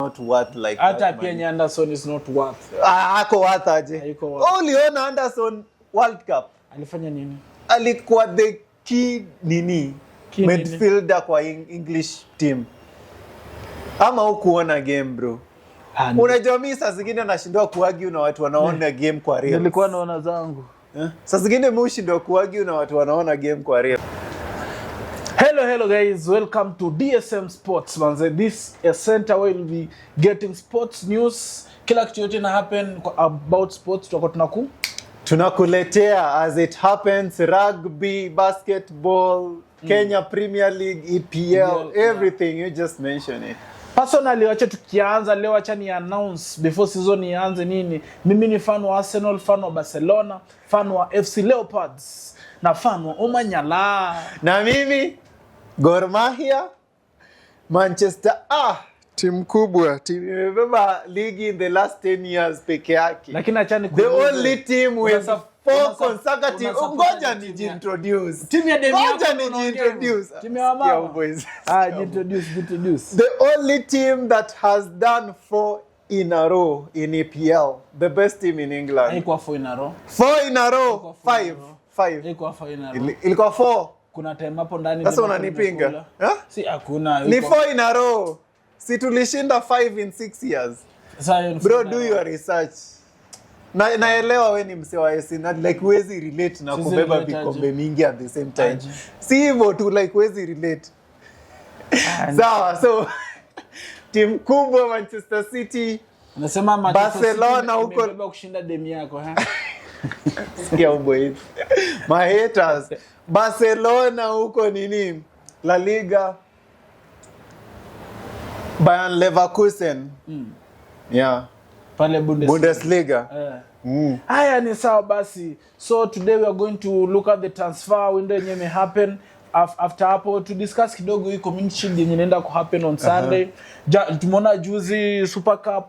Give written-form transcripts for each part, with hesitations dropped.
not worth like hata that. pia Anderson is not worth. Ako worth aje. Uliona Anderson World Cup Alifanya nini? Alikuwa the key midfielder kwa English team. Ama hukuona game bro? Unajua mimi saa zingine nashindwa kuargue na watu wanaona game kwa real. Nilikuwa naona zangu. Saa zingine mimi nashindwa kuargue na watu wanaona game kwa real. Hello guys, welcome to DSM Sports manze. This is center where we'll be getting sports news. Kila kitu yote na happen about sports tunakuletea as it happens, rugby, basketball, Kenya Premier League, EPL, everything. You just mention it. Personally, wacha tukianza leo, acha ni announce before season ianze nini. Mimi ni fan wa Arsenal, fan wa Barcelona, fan wa FC Leopards na fan wa Omanyala. Na mimi Gor Mahia, Manchester. Timu kubwa, timu imebeba ligi in the last 10 years peke yake. Lakini acha ni the only team with 4 consecutive. Ngoja nijiintroduce. Timu ya Demi yako nijiintroduce. Timu ya mama. Boys. Introduce. The only team that has done 4 in a row in EPL. The best team in England. Haikuwa 4 in a row. 4 in a row. 5. Haikuwa 4 in a row. Ilikuwa 4. Kuna time hapo ndani. Sasa unanipinga? Si hakuna. Ni 4 in a row. Si tulishinda 5 in 6 years. Bro, do your research. Naelewa wewe ni msee wa Arsenal, like huwezi relate na kubeba vikombe mingi at the same time. Si hivyo tu, like huwezi relate. Sawa, so timu kubwa Manchester City. Unasema Barcelona huko imebeba kushinda Demi yako, Sikia boys. My haters. Barcelona huko nini? La Liga. Bayern Leverkusen. Yeah. Pale Bundesliga. Haya ni sawa basi. So today we are going to look at the transfer window yenye may happen after hapo to discuss kidogo hii community shield yenye inaenda ku happen on Sunday. Tumeona juzi Super Cup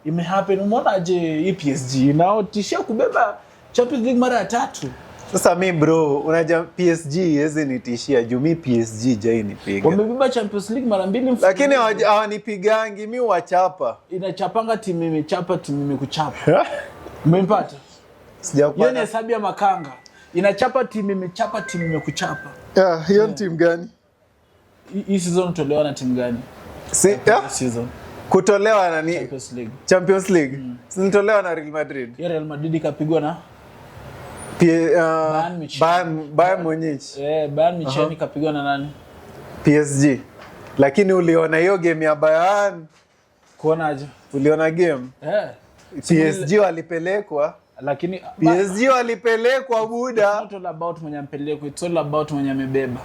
ime happen. Umeona je hii PSG nao tishia kubeba Champions League mara ya 3. Sasa mimi bro, unajua PSG hizi nitishia juu mimi PSG jai nipiga. Wamebeba Champions League mara 2 mfululizo. Lakini hawanipigangi, mimi wachapa. Inachapanga timu imechapa, timu imekuchapa. Umempata? Sijakupata. Hiyo ni hesabu ya makanga. Inachapa timu imechapa, timu imekuchapa. Hiyo timu gani? Hii season tolewa na timu gani? Season. Kutolewa na ni Champions League. Champions League. Sinitolewa na Real Madrid. Ya Real Madrid ikapigwa na Bayern Munich. Bayern Munich ikapigwa na nani? PSG. Lakini uliona hiyo game ya Bayern? Kuona aje? Uliona game? PSG walipelekwa. Lakini PSG walipelekwa buda. It's not all about mwenye ampelekwa, it's all about mwenye amebeba.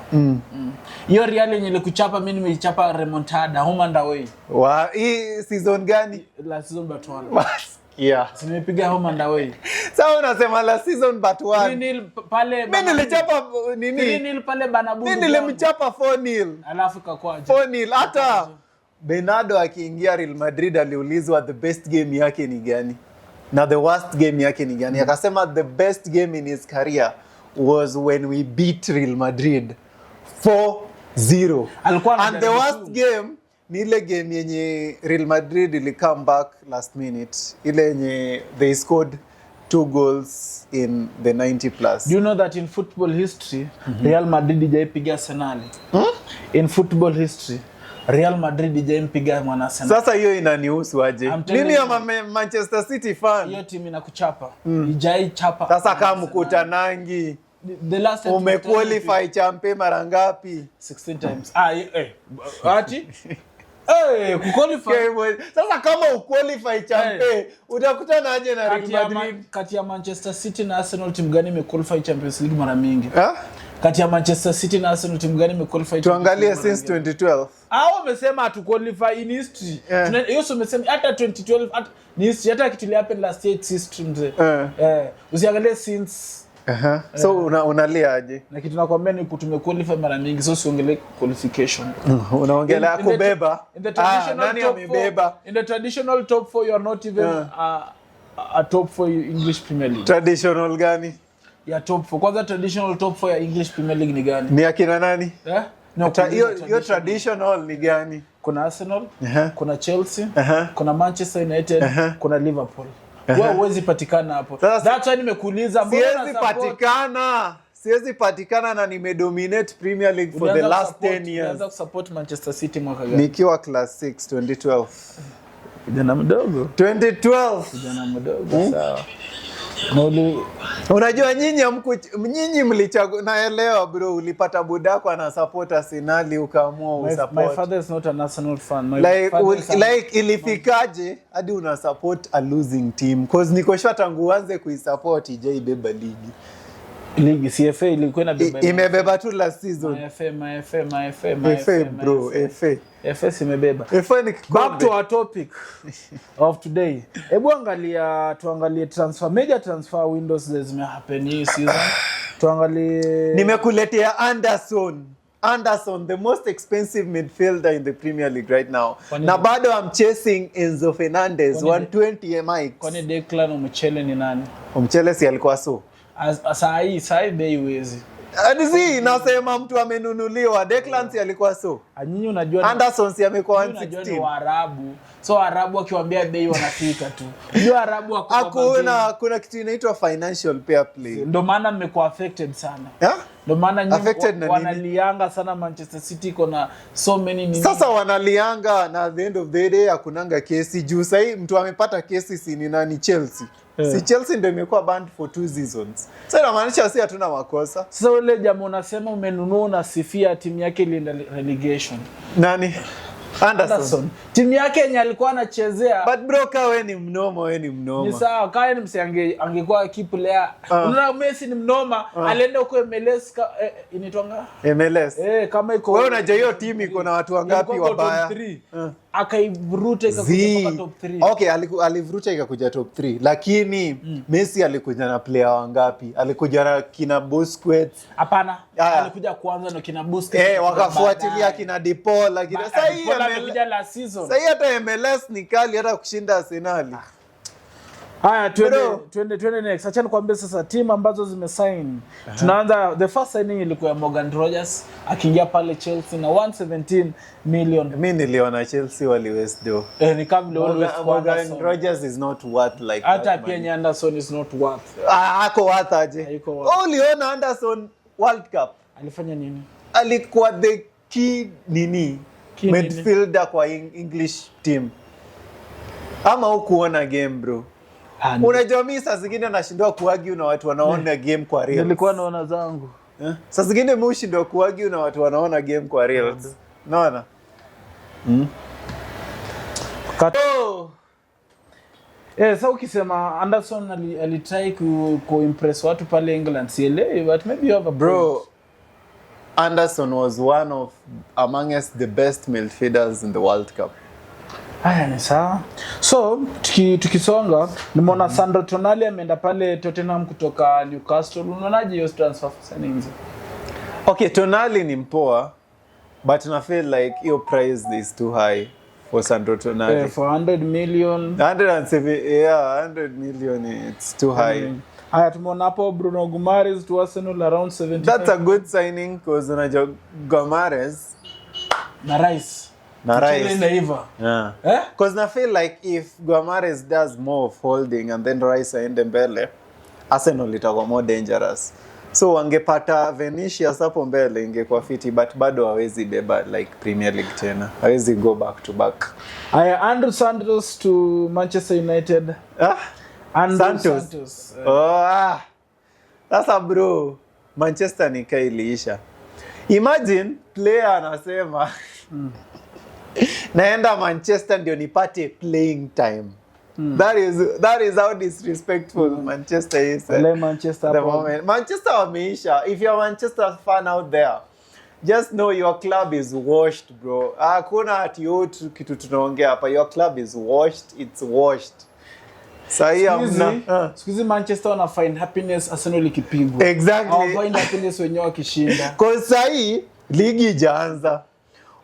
Hiyo Real yenye ilikuchapa, mimi nimeichapa remontada home and away. Hii season gani? La season but 1. Yeah. Nimepiga home and away. Sasa unasema la season but 1. 3-0 pale. Mimi nilichapa nini? 3-0 pale Banabu. Mimi nilimchapa 4-0. Alafu kakwaje? 4-0 hata Bernardo akiingia Real Madrid aliulizwa the best game yake ni gani? Na the worst game yake ni gani? Akasema the best game in his career was when we beat Real Madrid 4-0. And the worst game ni ile game yenye Real Madrid ili come back last minute. Ile yenye they scored 2 goals in the 90 plus. Do you know that in football history, Real Madrid hajaipiga Arsenal? In football history, Real Madrid hajaipiga mwana Arsenal. Sasa hiyo inanihusu aje? Mimi ya Manchester City fan. Hiyo timu inakuchapa. Hajaichapa. Sasa kama mkutanangi the last time umequalify champion mara ngapi? 16 times. Ati? Kuqualify. Sasa kama uqualify champion, utakutana aje na Real Madrid? Kati ya Manchester City na Arsenal timu gani imequalify Champions League mara mingi? Kati ya Manchester City na Arsenal timu gani imequalify? Tuangalie since 2012. Wamesema hatu qualify in history. Hiyo umesema hata 2012 hata ni history, hata kitu happen last year history mzee. Usiangalie since so unalia aje? Na kitu nakwambia ni kutumequalify mara mingi, so usiongelee qualification. Unaongelea kubeba. Nani amebeba? In the traditional top 4 you are not even a top 4 English Premier League. Traditional gani? Ya top 4. Kwanza traditional top 4 ya English Premier League ni gani? Ni akina nani? No, Hiyo traditional ni gani? Kuna Arsenal, Uh-huh. kuna Chelsea, Uh-huh. kuna Manchester United, Uh-huh. kuna Liverpool. Wewe huwezi patikana hapo. Sasa- That's why nimekuuliza Siwezi patikana na nimedominate Premier League for the last 10 years. Unaanza kusupport Manchester City mwaka gani? Nikiwa class 6 2012. Kijana mdogo. 2012. Kijana mdogo sawa. Noli Unajua nyinyi mlichagua, naelewa bro, ulipata budako ana support Arsenal ukaamua usupport. My father is not an Arsenal fan. Like ilifikaje hadi una support a losing team? Cause niko sure tangu uanze kuisupport ijaibeba ligi CFA ilikuwa inabeba. Imebeba tu last season. FA bro, FA imebeba. FA ni kikombe. Back to our topic of today. Hebu tuangalie major transfer windows zime happen hii season. Tuangalie. Nimekuletea Anderson, the most expensive midfielder in the Premier League right now. Na bado I'm chasing Enzo Fernandez 120 MX. Kwani Declan Umchele ni nani? Umchele si alikuwa so. Sai bei wezi. Adizi nasema mtu amenunuliwa. Declan si alikuwa so. Nyinyi unajua Anderson si amekuwa 116. Unajua ni Waarabu. So Waarabu akiwaambia bei wanafika tu. Unajua Waarabu kuna kitu inaitwa financial fair play. Ndio maana mmekuwa affected sana. Yeah? Ndio maana nyinyi wanalianga sana Manchester City iko na so many nini. Sasa wanalianga na at the end of the day hakunanga kesi juu sasa mtu amepata kesi si ni nani Chelsea. Yeah. Si Chelsea ndio imekuwa banned for 2 seasons. Sasa inamaanisha si hatuna makosa. Sasa ule jamaa unasema umenunua na sifia timu yake ile relegation. Nani? Anderson. Timu yake yenye alikuwa anachezea. But bro wewe ni mnoma. Ni sawa, kama ni msiange angekuwa key player. Unaona Messi ni mnoma, alienda huko MLS inaitwanga? MLS. Kama iko. Wewe unajua hiyo timu iko na watu wangapi wabaya? Akaivuruta ikakuja top 3. Okay, alivuruta ikakuja top 3. Lakini Messi alikuja na player wangapi? Alikuja na kina Busquets. Hapana. Alikuja kwanza na kina Busquets. Wakafuatilia kina De Paul, lakini sasa hii amekuja la season. Sasa hata MLS ni kali hata kushinda Arsenal. Haya twende next. Acha nikwambie sasa timu ambazo zimesign. Tunaanza the first signing ilikuwa Morgan Rogers akiingia pale Chelsea na 117 million. Mimi niliona Chelsea wali waste do. Ni kama Morgan Rogers is not worth like that. Hata pia Anderson is not worth. Ako worth aje. Uliona Anderson World Cup alifanya nini? Alikuwa the key midfielder kwa English team. Ama hukuona game bro. Unajua mimi saa zingine nashindwa kuargue na watu wanaona game kwa real. Nilikuwa naona zangu. Saa zingine mimi hushindwa kuargue na watu wanaona game kwa real. Naona? Sasa ukisema Anderson alitry kuimpress watu pale England sielewi, but maybe you have a bro. Anderson was one of amongst the best midfielders in the World Cup. Haya ni sawa. So tukisonga nimeona Sandro Tonali ameenda pale Tottenham kutoka Newcastle. Unaonaje hiyo transfer signings? Okay, Tonali ni mpoa, but I feel like your price is too high for Sandro Tonali. For 100 million. 100 million it's too high. Haya tumeona hapo Bruno Guimaraes to Arsenal around 70. That's a good signing because unajua Guimaraes na Rice. Yeah. Because I feel like if Guimaraes does more of holding and then Rice aende mbele, Arsenal itakuwa more dangerous. So wangepata Vinicius hapo mbele ingekuwa fiti, but bado hawezi beba like Premier League tena. Hawezi go back to back. Andrew Santos to Manchester United. Santos. Sasa bro, Manchester ni kailiisha. Imagine player anasema naenda Manchester ndio nipate playing time. That is how disrespectful Manchester is. Manchester the moment. Manchester wameisha. If you're a Manchester fan out there, just know your club is washed, bro. Hakuna ati yote kitu tunaongea hapa. Your club is washed. It's washed. Sikuizi Manchester wana find happiness Arsenal ikipigwa. Exactly. Find happiness wenyewe wakishinda. Kwa sahi ligi ijaanza.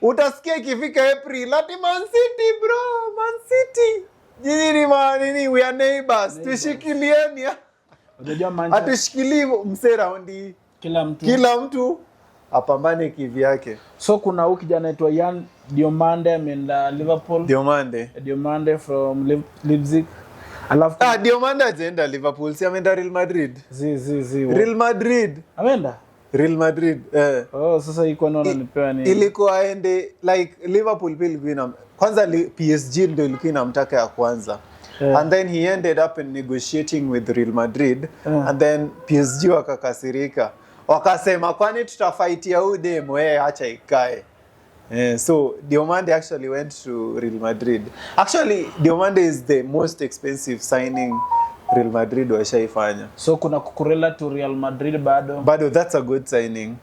Utasikia ikifika April ati Man City bro, Man City. Nini we are neighbors. Tushikilieni. Unajua Manchester. Atushikili mse raundi. Kila mtu. apambane kivyake. So kuna huyu kijana anaitwa Yan Diomande ameenda Liverpool. Diomande from Leipzig. Alafu Diomande ajeenda Liverpool, si ameenda Real Madrid. Real Madrid. Ameenda? Real Madrid. Oh, sasa iko naona nipewa nini? Ilikuwa aende like Liverpool pia ilikuwa kwanza PSG ndio ilikuwa inamtaka ya kwanza. And then he ended up in negotiating with Real Madrid. And then PSG wakakasirika. Wakasema kwani tutafaitia huyu demo, wewe acha ikae. So Diomande actually went to Real Madrid. Actually Diomande is the most expensive signing Real Madrid washaifanya. So kuna Cucurella to Real Madrid bado. That's a good signing.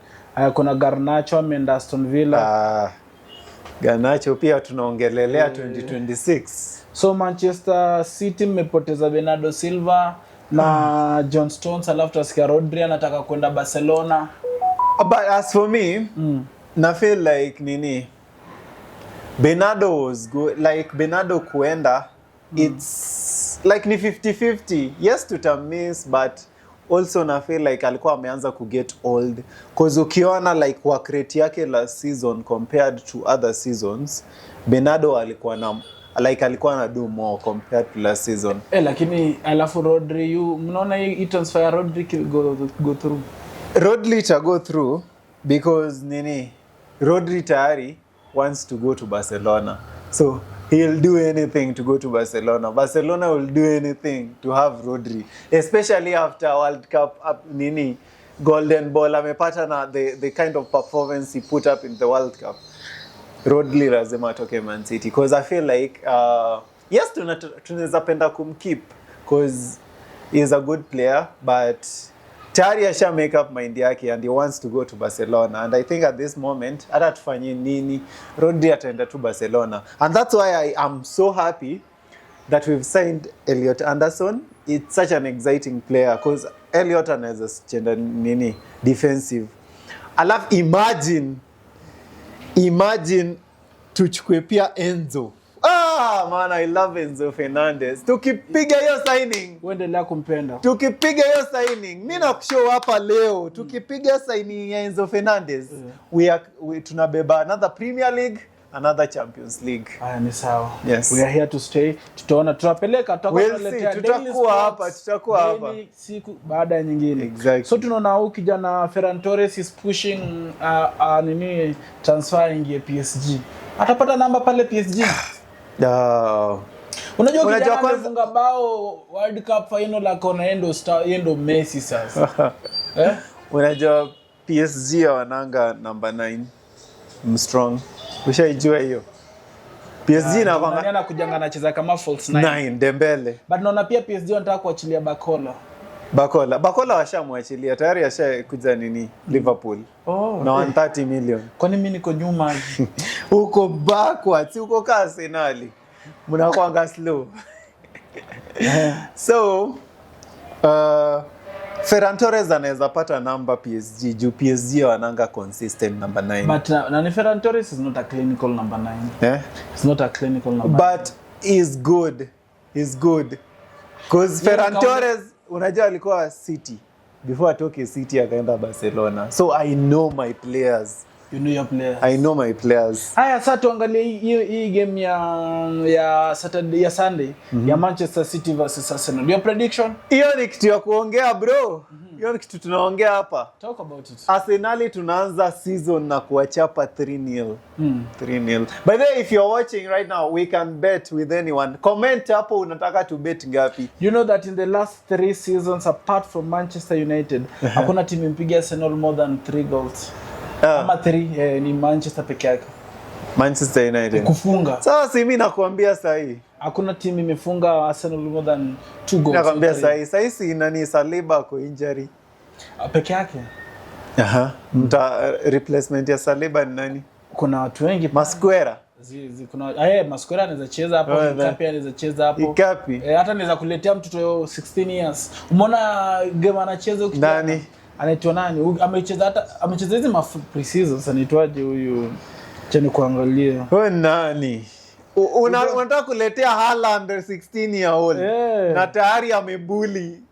Kuna Garnacho ameenda Aston Villa. Garnacho pia tunaongelelea 2026. So Manchester City mmepoteza Bernardo Silva na John Stones, alafu tusikia Rodri anataka kwenda Barcelona. But as for me, na feel like Bernardo was good. Like Bernardo kuenda, it's like ni 50-50. Yes, tutamiss, but also na feel like alikuwa ameanza ku get old. Cause ukiona like work rate yake last season compared to other seasons, Bernardo alikuwa na do more compared to last season. Lakini alafu Rodri, mnaona hii transfer ya Rodri go through? Rodri to go through because Rodri tayari wants to go to Barcelona. So he'll do anything to go to Barcelona. Barcelona will do anything to have Rodri, especially after World Cup Golden Ball amepata na the kind of performance he put up in the World Cup. Rodri lazima atoke Man City because I feel like yes tunaweza penda kumkeep because he is a good player, but tayari asha make up mind yake and he wants to go to Barcelona, and I think at this moment hata tufanye nini Rodri ataenda to Barcelona, and that's why I am so happy that we've signed Elliot Anderson. It's such an exciting player because Elliot anaweza chenda defensive. Alafu imagine tuchukue pia Enzo. Man, I love Enzo Fernandez. Tukipiga hiyo signing, uendelea kumpenda. Tukipiga hiyo signing, mimi nakushow hapa leo, tukipiga signing ya Enzo Fernandez, we tunabeba another Premier League, another Champions League. Haya ni sawa. Yes. We are here to stay. Tutaona tutapeleka tutakuwa hapa siku baada ya nyingine. Exactly. So tunaona huyu kijana Ferran Torres is pushing transfer ingie PSG. Atapata namba pale PSG. Unajua kijana amefunga bao World Cup final akona endo Messi sasa. Unajua PSG wananga number 9 strong. Ushaijua hiyo? PSG na kwanga anakujanga anacheza kama false 9 Dembele. But naona pia PSG wanataka kuachilia Bakola washamwachilia tayari, ashakuja Liverpool. Na 130 million. Kwani mimi niko nyuma? Uko backwards, uko ka Arsenal. Mnakwanga slow. So Ferran Torres anaweza pata namba PSG juu PSG wananga consistent number 9. But Ferran Torres is not a clinical number 9. It's not a clinical number. But he's good. He's good. Because Ferran Torres unajua alikuwa City before atoke City akaenda Barcelona. So I know my players. You know your players. I know my players. Haya, sasa tuangalie hii game ya Saturday ya Sunday ya Manchester City versus Arsenal. Your prediction? Hiyo ni kitu ya kuongea bro. Hiyo ni kitu tunaongea hapa. Talk about it. Arsenal tunaanza season na kuachapa 3-0. 3-0. By the way, if you're watching right now, we can bet with anyone. Comment hapo unataka to bet ngapi. You know that in the last 3 seasons apart from Manchester United, hakuna timu impiga Arsenal more than 3 goals. Ama 3 ni Manchester peke yake. Manchester United. Kufunga. Sasa si mimi nakuambia sahi. Hakuna timu imefunga Arsenal more than 2 goals. Nakwambia sahi. Sahi si nani Saliba kwa injury. Peke yake. Replacement ya Saliba ni nani? Kuna watu wengi. Masquera. Kuna Masquera anaweza cheza hapo, Ikapi anaweza cheza hapo. Ikapi. Hata anaweza kuletea mtoto 16 years. Umeona game anacheza ukijana. Nani? Anaitwa nani? Amecheza hizi pre-seasons, anaitwaje huyu? Cheni kuangalia. Wewe nani? Unataka kuletea Haaland 16 year old. Na tayari amebuli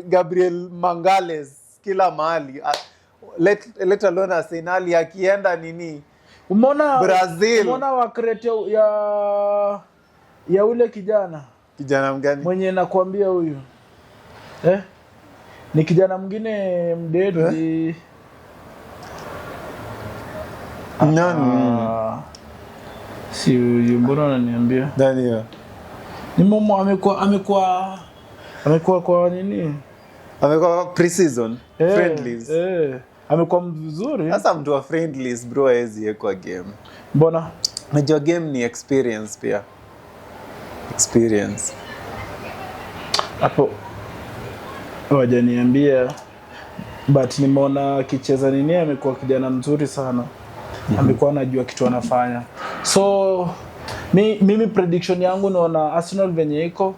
Gabriel Mangales kila mahali. let alone Arsenal akienda nini Umeona Brazil. Umeona wakrete ya ule kijana mgani mwenye nakwambia huyu ni kijana mwingine mdedi nani si huyu, mbona unaniambia Daniel ni mmoja amekuwa kwa nini amekuwa pre-season friendlies amekuwa mzuri. Sasa mtu wa friendlies bro hawezi kwa game. Mbona unajua game ni experience pia, experience hapo wajaniambia, but nimeona akicheza nini amekuwa kijana mzuri sana. Amekuwa anajua kitu anafanya. So mimi prediction yangu naona Arsenal venye iko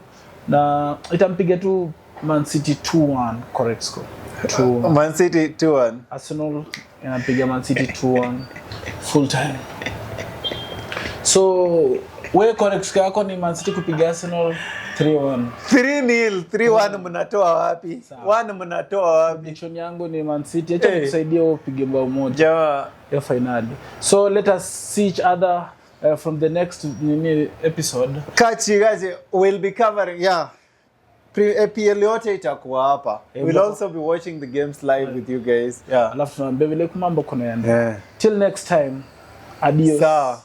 na itampiga tu Man City 2-1 correct score. 2-1. Man City 2-1. Arsenal inapiga Man City 2-1 full time. So wewe correct score yako ni Man City kupiga Arsenal 3-1. 3-0, 3-1 mnatoa wapi? 1 mnatoa wapi? Prediction yangu ni Man City. Acha nikusaidia upige bao moja ya finali. So let us see each other from the next episode. Kachi will be covering EPL yote itakuwa hapa. We'll also be watching the games live with you guys. Alafu tunaambia vile mambo kuna yanda. Till next time. Adios. Sawa.